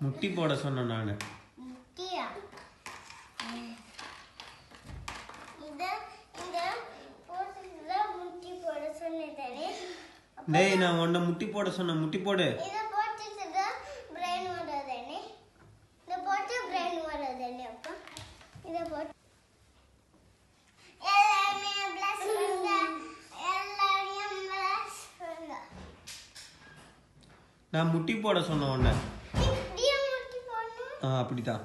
முட்டி போட சொன்னேன் நான். முட்டியா? முட்டி போட சொன்னேன். டேய் நான் உன்னை முட்டி போட சொன்னேன். முட்டி போடு. இத போட்டுட்டா பிரெயின் வராதேனே. இத போட்டு பிரெயின் வராதேனே அப்பா. இத போட்டு எல்லாமே ப்ளஸ் பண்ணுங்க. எல்லாரையும் ப்ளஸ் பண்ணுங்க. நான் முட்டி போட சொன்னேன் உன்னை. இப்படியே முட்டி போடணும். அப்படிதான்.